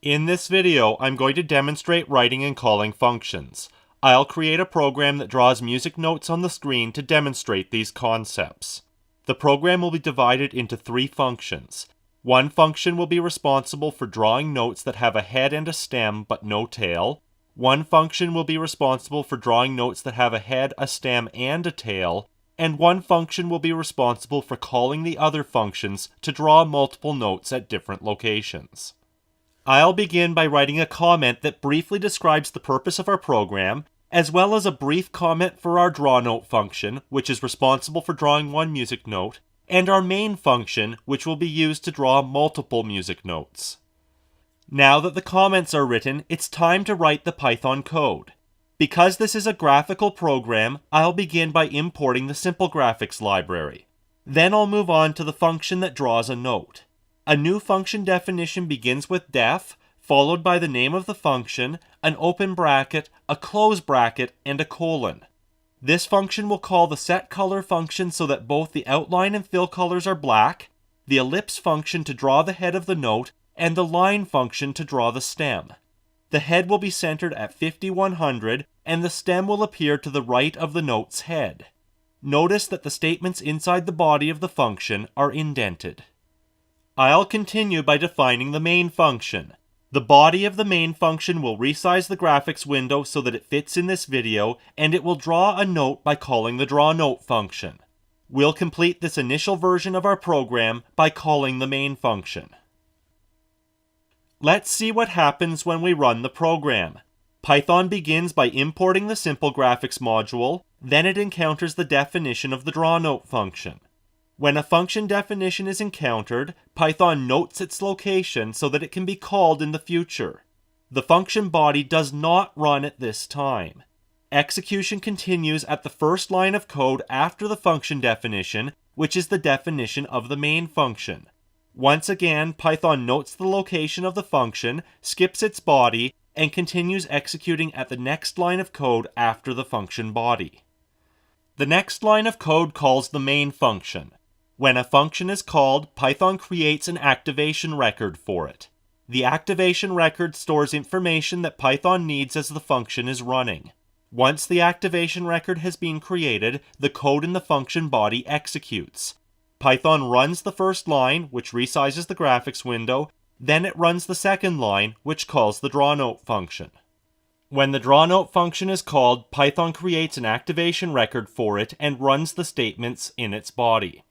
In this video, I'm going to demonstrate writing and calling functions. I'll create a program that draws music notes on the screen to demonstrate these concepts. The program will be divided into three functions. One function will be responsible for drawing notes that have a head and a stem but no tail. One function will be responsible for drawing notes that have a head, a stem, and a tail. And one function will be responsible for calling the other functions to draw multiple notes at different locations. I'll begin by writing a comment that briefly describes the purpose of our program, as well as a brief comment for our drawNote function, which is responsible for drawing one music note, and our main function, which will be used to draw multiple music notes. Now that the comments are written, it's time to write the Python code. Because this is a graphical program, I'll begin by importing the Simple Graphics library. Then I'll move on to the function that draws a note. A new function definition begins with def, followed by the name of the function, an open bracket, a close bracket, and a colon. This function will call the setColor function so that both the outline and fill colors are black, the ellipse function to draw the head of the note, and the line function to draw the stem. The head will be centered at 5100, and the stem will appear to the right of the note's head. Notice that the statements inside the body of the function are indented. I'll continue by defining the main function. The body of the main function will resize the graphics window so that it fits in this video, and it will draw a note by calling the drawNote function. We'll complete this initial version of our program by calling the main function. Let's see what happens when we run the program. Python begins by importing the Simple Graphics module, then it encounters the definition of the drawNote function. When a function definition is encountered, Python notes its location so that it can be called in the future. The function body does not run at this time. Execution continues at the first line of code after the function definition, which is the definition of the main function. Once again, Python notes the location of the function, skips its body, and continues executing at the next line of code after the function body. The next line of code calls the main function. When a function is called, Python creates an activation record for it. The activation record stores information that Python needs as the function is running. Once the activation record has been created, the code in the function body executes. Python runs the first line, which resizes the graphics window, then it runs the second line, which calls the drawNote function. When the drawNote function is called, Python creates an activation record for it and runs the statements in its body.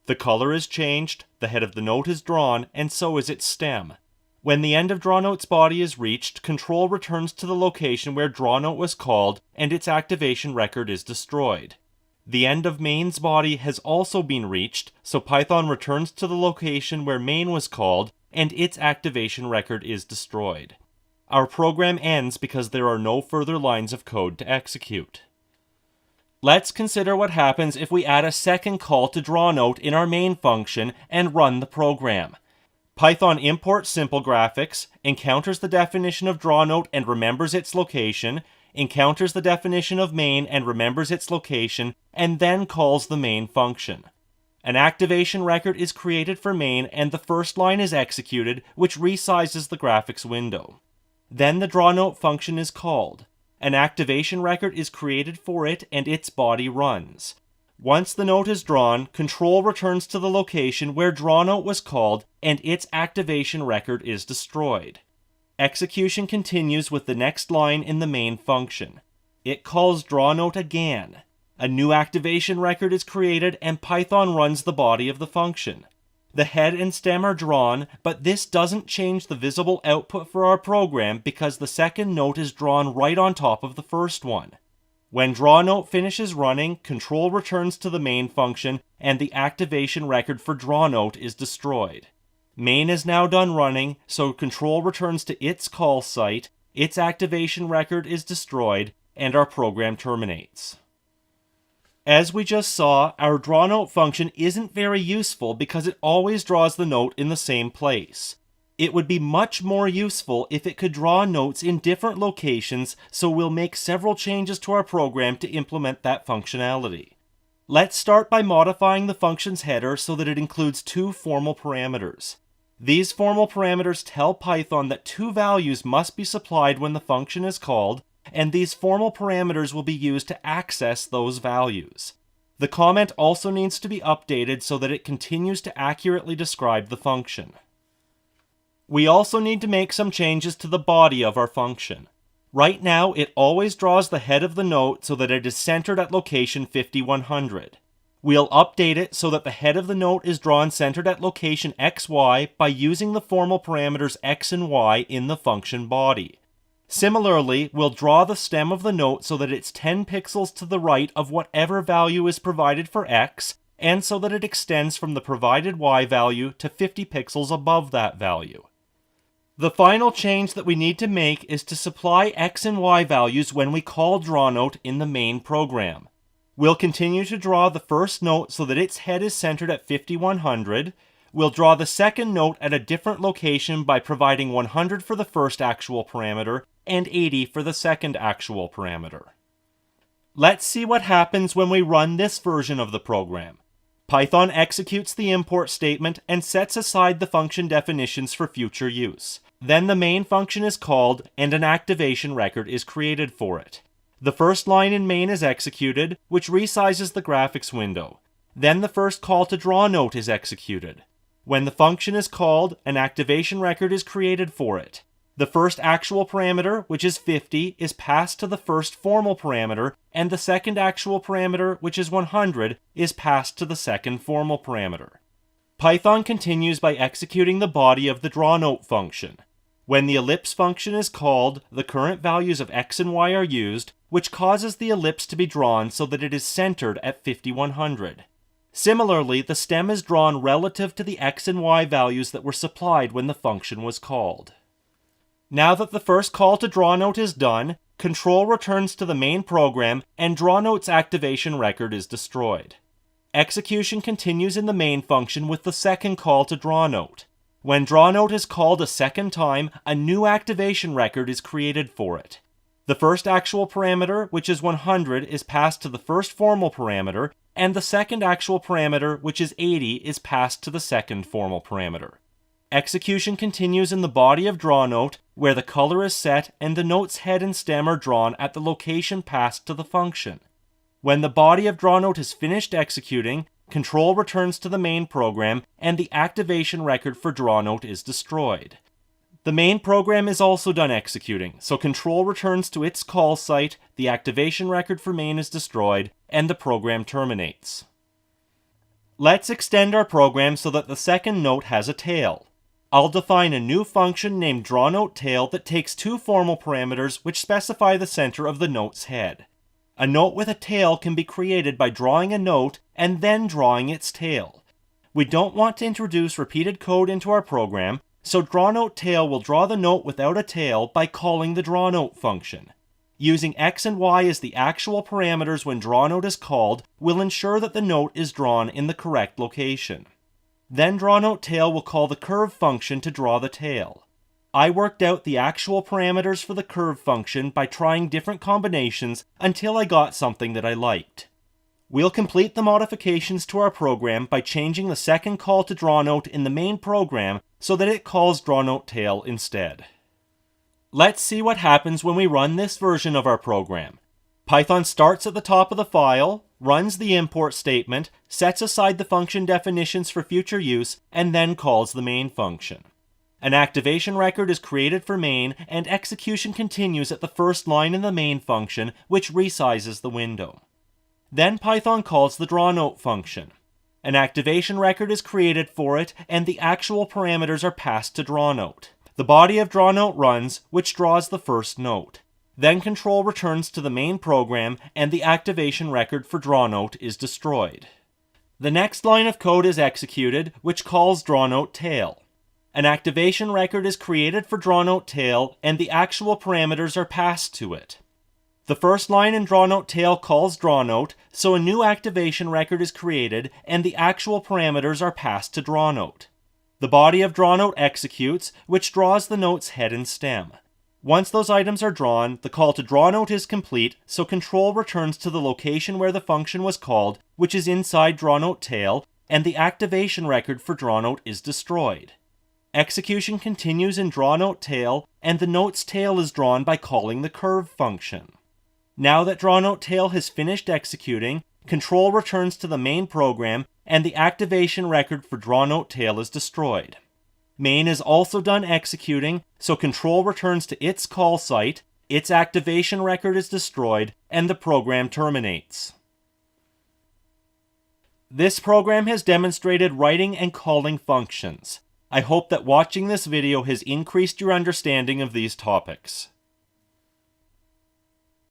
The color is changed, the head of the note is drawn, and so is its stem. When the end of drawNote's body is reached, control returns to the location where drawNote was called, and its activation record is destroyed. The end of main's body has also been reached, so Python returns to the location where main was called, and its activation record is destroyed. Our program ends because there are no further lines of code to execute. Let's consider what happens if we add a second call to drawNote in our main function and run the program. Python imports Simple Graphics, encounters the definition of drawNote and remembers its location, encounters the definition of main and remembers its location, and then calls the main function. An activation record is created for main and the first line is executed, which resizes the graphics window. Then the drawNote function is called. An activation record is created for it and its body runs. Once the note is drawn, control returns to the location where drawNote was called and its activation record is destroyed. Execution continues with the next line in the main function. It calls drawNote again. A new activation record is created and Python runs the body of the function. The head and stem are drawn, but this doesn't change the visible output for our program because the second note is drawn right on top of the first one. When drawNote finishes running, control returns to the main function and the activation record for drawNote is destroyed. Main is now done running, so control returns to its call site, its activation record is destroyed, and our program terminates. As we just saw, our drawNote function isn't very useful because it always draws the note in the same place. It would be much more useful if it could draw notes in different locations, so we'll make several changes to our program to implement that functionality. Let's start by modifying the function's header so that it includes two formal parameters. These formal parameters tell Python that two values must be supplied when the function is called, and these formal parameters will be used to access those values. The comment also needs to be updated so that it continues to accurately describe the function. We also need to make some changes to the body of our function. Right now, it always draws the head of the note so that it is centered at location 5100. We'll update it so that the head of the note is drawn centered at location xy by using the formal parameters x and y in the function body. Similarly, we'll draw the stem of the note so that it's 10 pixels to the right of whatever value is provided for x, and so that it extends from the provided y value to 50 pixels above that value. The final change that we need to make is to supply x and y values when we call drawNote in the main program. We'll continue to draw the first note so that its head is centered at 5100. We'll draw the second note at a different location by providing 100 for the first actual parameter and 80 for the second actual parameter. Let's see what happens when we run this version of the program. Python executes the import statement and sets aside the function definitions for future use. Then the main function is called and an activation record is created for it. The first line in main is executed, which resizes the graphics window. Then the first call to drawNote is executed. When the function is called, an activation record is created for it. The first actual parameter, which is 50, is passed to the first formal parameter, and the second actual parameter, which is 100, is passed to the second formal parameter. Python continues by executing the body of the drawNote function. When the ellipse function is called, the current values of x and y are used, which causes the ellipse to be drawn so that it is centered at 5100. Similarly, the stem is drawn relative to the x and y values that were supplied when the function was called. Now that the first call to drawNote is done, control returns to the main program and drawNote's activation record is destroyed. Execution continues in the main function with the second call to drawNote. When drawNote is called a second time, a new activation record is created for it. The first actual parameter, which is 100, is passed to the first formal parameter, and the second actual parameter, which is 80, is passed to the second formal parameter. Execution continues in the body of drawNote, where the color is set and the note's head and stem are drawn at the location passed to the function. When the body of drawNote is finished executing, control returns to the main program and the activation record for drawNote is destroyed. The main program is also done executing, so control returns to its call site, the activation record for main is destroyed, and the program terminates. Let's extend our program so that the second note has a tail. I'll define a new function named drawNoteTail that takes two formal parameters which specify the center of the note's head. A note with a tail can be created by drawing a note and then drawing its tail. We don't want to introduce repeated code into our program, so drawNoteTail will draw the note without a tail by calling the drawNote function. Using x and y as the actual parameters when drawNote is called will ensure that the note is drawn in the correct location. Then drawNoteTail will call the curve function to draw the tail. I worked out the actual parameters for the curve function by trying different combinations until I got something that I liked. We'll complete the modifications to our program by changing the second call to drawNote in the main program so that it calls drawNoteTail instead. Let's see what happens when we run this version of our program. Python starts at the top of the file, runs the import statement, sets aside the function definitions for future use, and then calls the main function. An activation record is created for main, and execution continues at the first line in the main function, which resizes the window. Then Python calls the drawNote function. An activation record is created for it, and the actual parameters are passed to drawNote. The body of drawNote runs, which draws the first note. Then control returns to the main program, and the activation record for drawNote is destroyed. The next line of code is executed, which calls drawNoteTail. An activation record is created for drawNoteTail, and the actual parameters are passed to it. The first line in drawNoteTail calls drawNote, so a new activation record is created, and the actual parameters are passed to drawNote. The body of drawNote executes, which draws the note's head and stem. Once those items are drawn, the call to drawNote is complete, so control returns to the location where the function was called, which is inside drawNoteTail, and the activation record for drawNote is destroyed. Execution continues in drawNoteTail, and the note's tail is drawn by calling the curve function. Now that drawNoteTail has finished executing, control returns to the main program, and the activation record for drawNoteTail is destroyed. Main is also done executing, so control returns to its call site, its activation record is destroyed, and the program terminates. This program has demonstrated writing and calling functions. I hope that watching this video has increased your understanding of these topics.